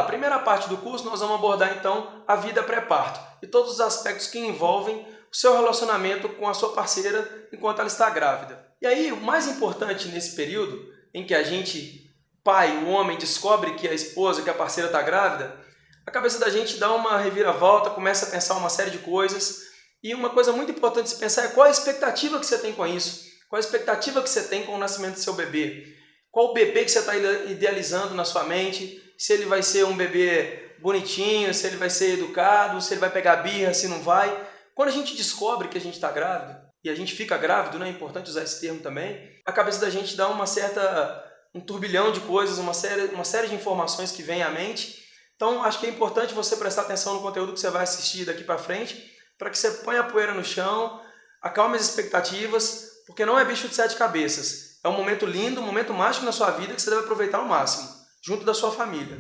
primeira parte do curso nós vamos abordar então a vida pré-parto e todos os aspectos que envolvem o seu relacionamento com a sua parceira enquanto ela está grávida. E aí, o mais importante nesse período em que a gente, pai, o homem, descobre que a esposa, que a parceira está grávida, a cabeça da gente dá uma reviravolta, começa a pensar uma série de coisas. E uma coisa muito importante de se pensar é qual a expectativa que você tem com isso, qual a expectativa que você tem com o nascimento do seu bebê, qual o bebê que você está idealizando na sua mente, se ele vai ser um bebê bonitinho, se ele vai ser educado, se ele vai pegar birra, se não vai. Quando a gente descobre que a gente está grávida, e a gente fica grávido, né? É importante usar esse termo também, a cabeça da gente dá um turbilhão de coisas, uma série de informações que vem à mente. Então, acho que é importante você prestar atenção no conteúdo que você vai assistir daqui para frente, para que você ponha a poeira no chão, acalme as expectativas, porque não é bicho de sete cabeças. É um momento lindo, um momento mágico na sua vida que você deve aproveitar ao máximo, junto da sua família.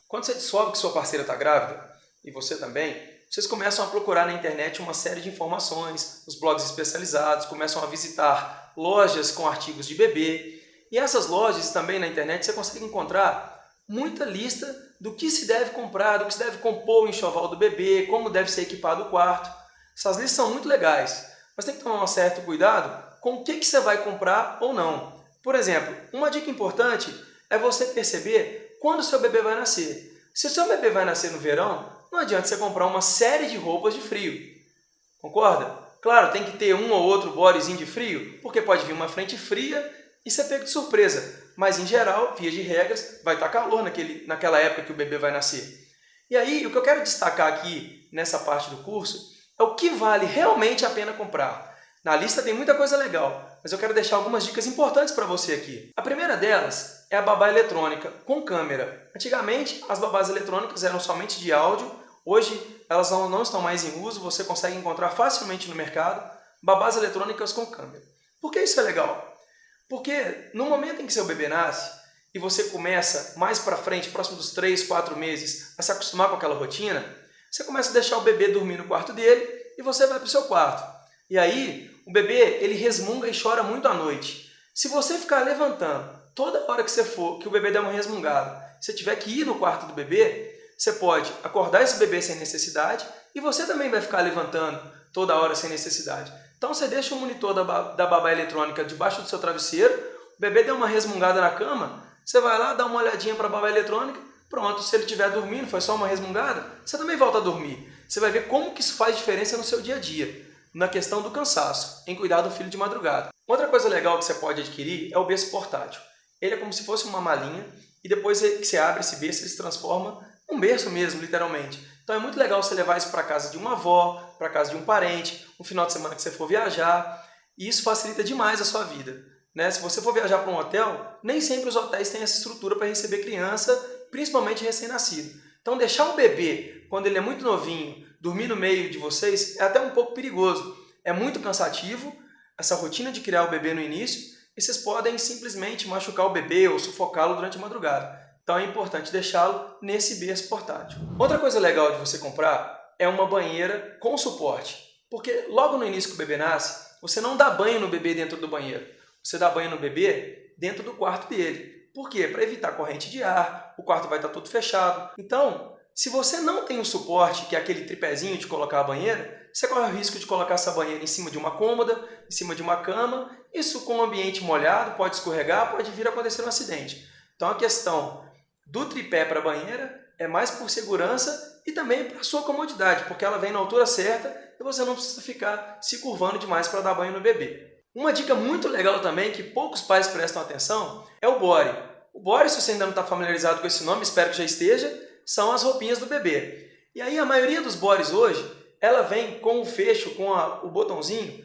Quando você descobre que sua parceira está grávida, e você também, vocês começam a procurar na internet uma série de informações, os blogs especializados, começam a visitar lojas com artigos de bebê. E essas lojas também na internet você consegue encontrar muita lista do que se deve comprar, do que se deve compor o enxoval do bebê, como deve ser equipado o quarto. Essas listas são muito legais, mas tem que tomar um certo cuidado com o que você vai comprar ou não. Por exemplo, uma dica importante é você perceber quando o seu bebê vai nascer. Se o seu bebê vai nascer no verão, não adianta você comprar uma série de roupas de frio. Concorda? Claro, tem que ter um ou outro bodyzinho de frio, porque pode vir uma frente fria e ser pego de surpresa. Mas, em geral, via de regras, vai estar calor naquela época que o bebê vai nascer. E aí, o que eu quero destacar aqui, nessa parte do curso, é o que vale realmente a pena comprar. Na lista tem muita coisa legal, mas eu quero deixar algumas dicas importantes para você aqui. A primeira delas é a babá eletrônica com câmera. Antigamente, as babás eletrônicas eram somente de áudio. Hoje, elas não estão mais em uso. Você consegue encontrar facilmente no mercado babás eletrônicas com câmera. Por que isso é legal? Porque no momento em que seu bebê nasce e você começa mais para frente, próximo dos 3, 4 meses, a se acostumar com aquela rotina, você começa a deixar o bebê dormir no quarto dele e você vai para o seu quarto. E aí, o bebê ele resmunga e chora muito à noite. Se você ficar levantando toda hora que você for, que o bebê der uma resmungada, você tiver que ir no quarto do bebê, você pode acordar esse bebê sem necessidade e você também vai ficar levantando toda hora sem necessidade. Então você deixa o monitor da babá eletrônica debaixo do seu travesseiro, o bebê deu uma resmungada na cama, você vai lá, dá uma olhadinha para a babá eletrônica, pronto, se ele estiver dormindo, foi só uma resmungada, você também volta a dormir. Você vai ver como que isso faz diferença no seu dia a dia, na questão do cansaço, em cuidar do filho de madrugada. Outra coisa legal que você pode adquirir é o berço portátil. Ele é como se fosse uma malinha e depois que você abre esse berço, ele se transforma num berço mesmo, literalmente. Então é muito legal você levar isso para casa de uma avó, para casa de um parente, um final de semana que você for viajar, e isso facilita demais a sua vida. Né? Se você for viajar para um hotel, nem sempre os hotéis têm essa estrutura para receber criança, principalmente recém-nascido. Então deixar o bebê, quando ele é muito novinho, dormir no meio de vocês é até um pouco perigoso. É muito cansativo essa rotina de criar o bebê no início e vocês podem simplesmente machucar o bebê ou sufocá-lo durante a madrugada. Então é importante deixá-lo nesse berço portátil. Outra coisa legal de você comprar é uma banheira com suporte. Porque logo no início que o bebê nasce, você não dá banho no bebê dentro do banheiro. Você dá banho no bebê dentro do quarto dele. Por quê? Para evitar corrente de ar, o quarto vai estar todo fechado. Então, se você não tem o suporte, que é aquele tripézinho de colocar a banheira, você corre o risco de colocar essa banheira em cima de uma cômoda, em cima de uma cama. Isso com o ambiente molhado, pode escorregar, pode vir a acontecer um acidente. Então a questão do tripé para a banheira é mais por segurança e também para a sua comodidade, porque ela vem na altura certa e você não precisa ficar se curvando demais para dar banho no bebê. Uma dica muito legal também, que poucos pais prestam atenção, é o body. O body, se você ainda não está familiarizado com esse nome, espero que já esteja, são as roupinhas do bebê. E aí a maioria dos bodies hoje, ela vem com o fecho, com o botãozinho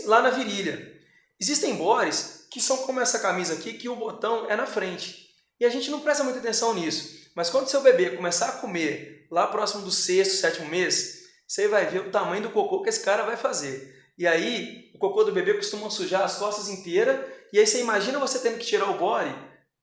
lá na virilha. Existem bodies que são como essa camisa aqui, que o botão é na frente. E a gente não presta muita atenção nisso. Mas quando seu bebê começar a comer lá próximo do 6º, 7º mês, você vai ver o tamanho do cocô que esse cara vai fazer. E aí, o cocô do bebê costuma sujar as costas inteiras, e aí você imagina você tendo que tirar o body,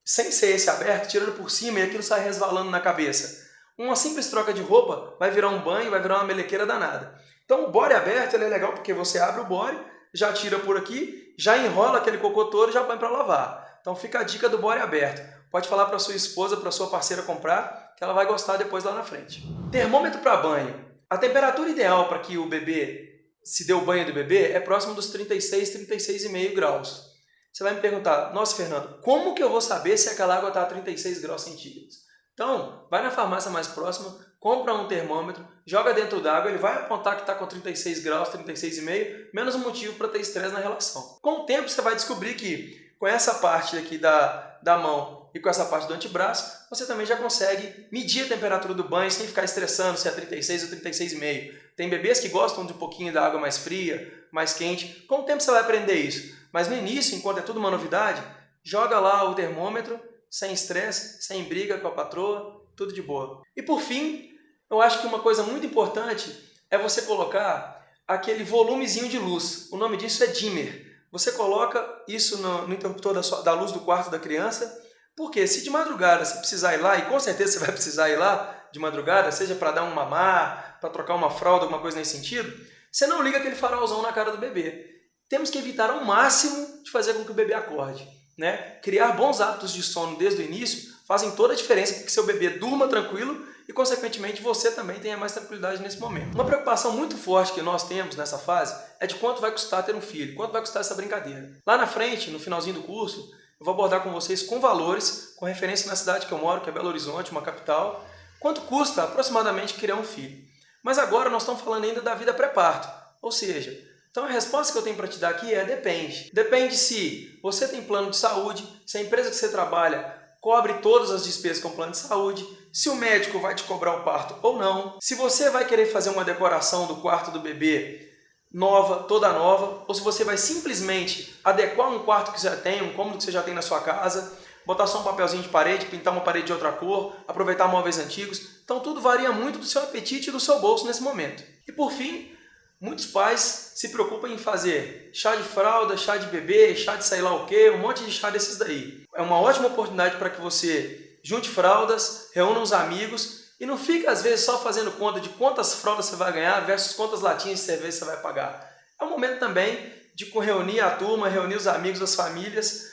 sem ser esse aberto, tirando por cima, e aquilo sai resvalando na cabeça. Uma simples troca de roupa vai virar um banho, vai virar uma melequeira danada. Então o body aberto ele é legal porque você abre o body, já tira por aqui, já enrola aquele cocô todo e já põe para lavar. Então fica a dica do body aberto. Pode falar para sua esposa, para sua parceira comprar, que ela vai gostar depois lá na frente. Termômetro para banho. A temperatura ideal para que o bebê se dê o banho do bebê é próximo dos 36, 36,5 graus. Você vai me perguntar, nossa Fernando, como que eu vou saber se aquela água está a 36 graus centígrados? Então, vai na farmácia mais próxima, compra um termômetro, joga dentro d'água, ele vai apontar que está com 36 graus, 36,5, menos um motivo para ter estresse na relação. Com o tempo você vai descobrir que com essa parte aqui da mão e com essa parte do antebraço, você também já consegue medir a temperatura do banho sem ficar estressando se é 36 ou 36,5. Tem bebês que gostam de um pouquinho da água mais fria, mais quente. Com o tempo você vai aprender isso. Mas no início, enquanto é tudo uma novidade, joga lá o termômetro, sem estresse, sem briga com a patroa, tudo de boa. E por fim, eu acho que uma coisa muito importante é você colocar aquele volumezinho de luz. O nome disso é dimmer. Você coloca isso no interruptor da luz do quarto da criança, porque se de madrugada você precisar ir lá, e com certeza você vai precisar ir lá de madrugada, seja para dar um mamar, para trocar uma fralda, alguma coisa nesse sentido, você não liga aquele farolzão na cara do bebê. Temos que evitar ao máximo de fazer com que o bebê acorde, né? Criar bons hábitos de sono desde o início fazem toda a diferença para que seu bebê durma tranquilo e, consequentemente, você também tenha mais tranquilidade nesse momento. Uma preocupação muito forte que nós temos nessa fase é de quanto vai custar ter um filho, quanto vai custar essa brincadeira. Lá na frente, no finalzinho do curso, eu vou abordar com vocês com valores, com referência na cidade que eu moro, que é Belo Horizonte, uma capital, quanto custa aproximadamente criar um filho. Mas agora nós estamos falando ainda da vida pré-parto, ou seja, então a resposta que eu tenho para te dar aqui é depende. Depende se você tem plano de saúde, se a empresa que você trabalha cobre todas as despesas com plano de saúde, se o médico vai te cobrar o parto ou não, se você vai querer fazer uma decoração do quarto do bebê nova, toda nova, ou se você vai simplesmente adequar um quarto que você já tem, um cômodo que você já tem na sua casa, botar só um papelzinho de parede, pintar uma parede de outra cor, aproveitar móveis antigos. Então tudo varia muito do seu apetite e do seu bolso nesse momento. E por fim, muitos pais se preocupam em fazer chá de fralda, chá de bebê, chá de sei lá o que, um monte de chá desses daí. É uma ótima oportunidade para que você junte fraldas, reúna os amigos e não fica às vezes só fazendo conta de quantas fraldas você vai ganhar versus quantas latinhas de cerveja você vai pagar. É um momento também de reunir a turma, reunir os amigos, as famílias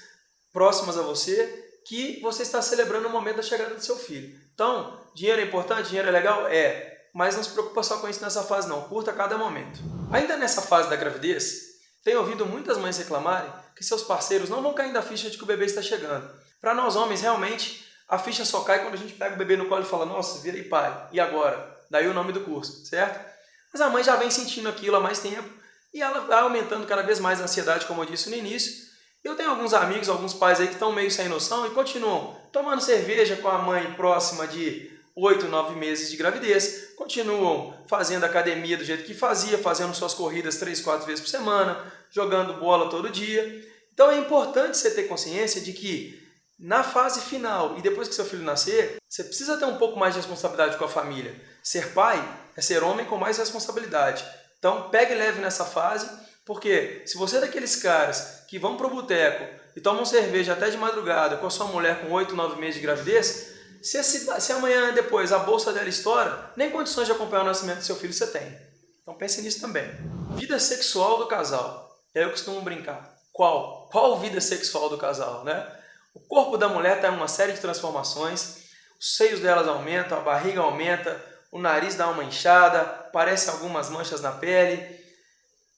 próximas a você, que você está celebrando o momento da chegada do seu filho. Então, dinheiro é importante, dinheiro é legal? É. Mas não se preocupa só com isso nessa fase não, curta cada momento. Ainda nessa fase da gravidez, tenho ouvido muitas mães reclamarem que seus parceiros não vão cair da ficha de que o bebê está chegando. Para nós homens, realmente, a ficha só cai quando a gente pega o bebê no colo e fala, nossa, virei pai, e agora? Daí o nome do curso, certo? Mas a mãe já vem sentindo aquilo há mais tempo e ela vai aumentando cada vez mais a ansiedade, como eu disse no início. Eu tenho alguns amigos, alguns pais aí que estão meio sem noção e continuam tomando cerveja com a mãe próxima de 8, 9 meses de gravidez, continuam fazendo academia do jeito que fazia, fazendo suas corridas 3, 4 vezes por semana, jogando bola todo dia. Então é importante você ter consciência de que na fase final e depois que seu filho nascer, você precisa ter um pouco mais de responsabilidade com a família. Ser pai é ser homem com mais responsabilidade. Então pegue leve nessa fase, porque se você é daqueles caras que vão pro boteco e tomam cerveja até de madrugada com a sua mulher com 8, 9 meses de gravidez, se amanhã depois a bolsa dela estoura, nem condições de acompanhar o nascimento do seu filho você tem. Então pense nisso também. Vida sexual do casal. Eu costumo brincar. Qual vida sexual do casal, né? O corpo da mulher está em uma série de transformações, os seios delas aumentam, a barriga aumenta, o nariz dá uma inchada, aparecem algumas manchas na pele.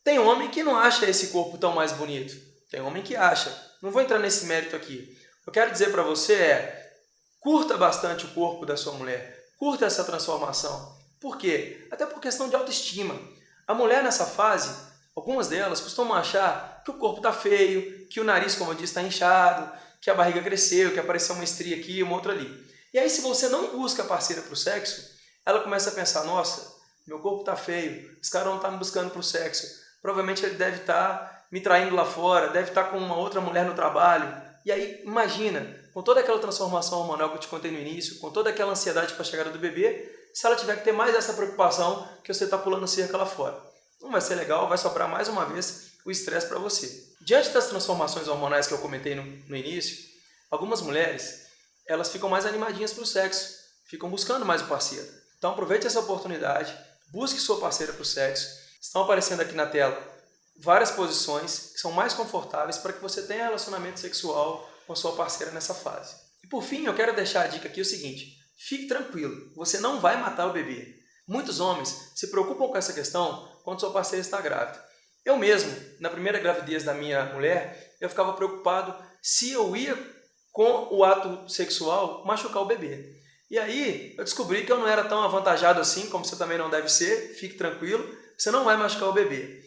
Tem homem que não acha esse corpo tão mais bonito. Tem homem que acha. Não vou entrar nesse mérito aqui. O que eu quero dizer para você é, curta bastante o corpo da sua mulher, curta essa transformação. Por quê? Até por questão de autoestima. A mulher nessa fase, algumas delas costumam achar que o corpo está feio, que o nariz, como eu disse, está inchado, que a barriga cresceu, que apareceu uma estria aqui e uma outra ali. E aí, se você não busca a parceira para o sexo, ela começa a pensar, nossa, meu corpo está feio, esse cara não está me buscando para o sexo, provavelmente ele deve estar me traindo lá fora, deve estar com uma outra mulher no trabalho. E aí, imagina, com toda aquela transformação hormonal que eu te contei no início, com toda aquela ansiedade para a chegada do bebê, se ela tiver que ter mais essa preocupação que você está pulando cerca lá fora. Não vai ser legal, vai sobrar mais uma vez o estresse para você. Diante das transformações hormonais que eu comentei no início, algumas mulheres, elas ficam mais animadinhas para o sexo, ficam buscando mais o parceiro. Então aproveite essa oportunidade, busque sua parceira para o sexo. Estão aparecendo aqui na tela várias posições que são mais confortáveis para que você tenha relacionamento sexual com a sua parceira nessa fase. E por fim, eu quero deixar a dica aqui o seguinte: fique tranquilo, você não vai matar o bebê. Muitos homens se preocupam com essa questão quando sua parceira está grávida. Eu mesmo, na primeira gravidez da minha mulher, eu ficava preocupado se eu ia, com o ato sexual, machucar o bebê. E aí eu descobri que eu não era tão avantajado assim, como você também não deve ser. Fique tranquilo, você não vai machucar o bebê.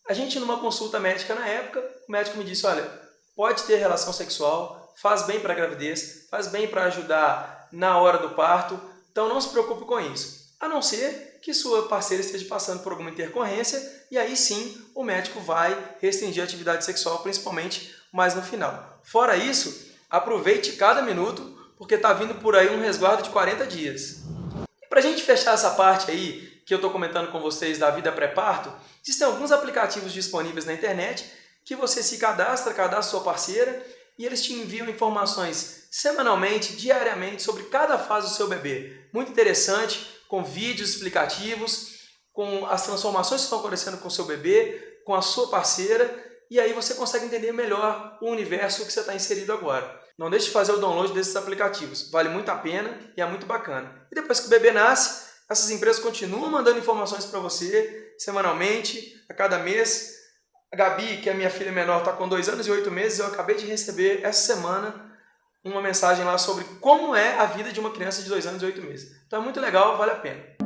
A gente, numa consulta médica na época, o médico me disse: olha, pode ter relação sexual, faz bem para a gravidez, faz bem para ajudar na hora do parto, então não se preocupe com isso. A não ser que sua parceira esteja passando por alguma intercorrência, e aí sim o médico vai restringir a atividade sexual, principalmente mais no final. Fora isso, aproveite cada minuto, porque está vindo por aí um resguardo de 40 dias. Para a gente fechar essa parte aí, que eu estou comentando com vocês da vida pré-parto, existem alguns aplicativos disponíveis na internet que você se cadastra sua parceira e eles te enviam informações semanalmente, diariamente, sobre cada fase do seu bebê. Muito interessante, com vídeos explicativos, com as transformações que estão acontecendo com o seu bebê, com a sua parceira, e aí você consegue entender melhor o universo que você está inserido agora. Não deixe de fazer o download desses aplicativos, vale muito a pena e é muito bacana. E depois que o bebê nasce, essas empresas continuam mandando informações para você semanalmente, a cada mês. A Gabi, que é a minha filha menor, está com 2 anos e 8 meses, eu acabei de receber essa semana uma mensagem lá sobre como é a vida de uma criança de 2 anos e 8 meses. Então é muito legal, vale a pena.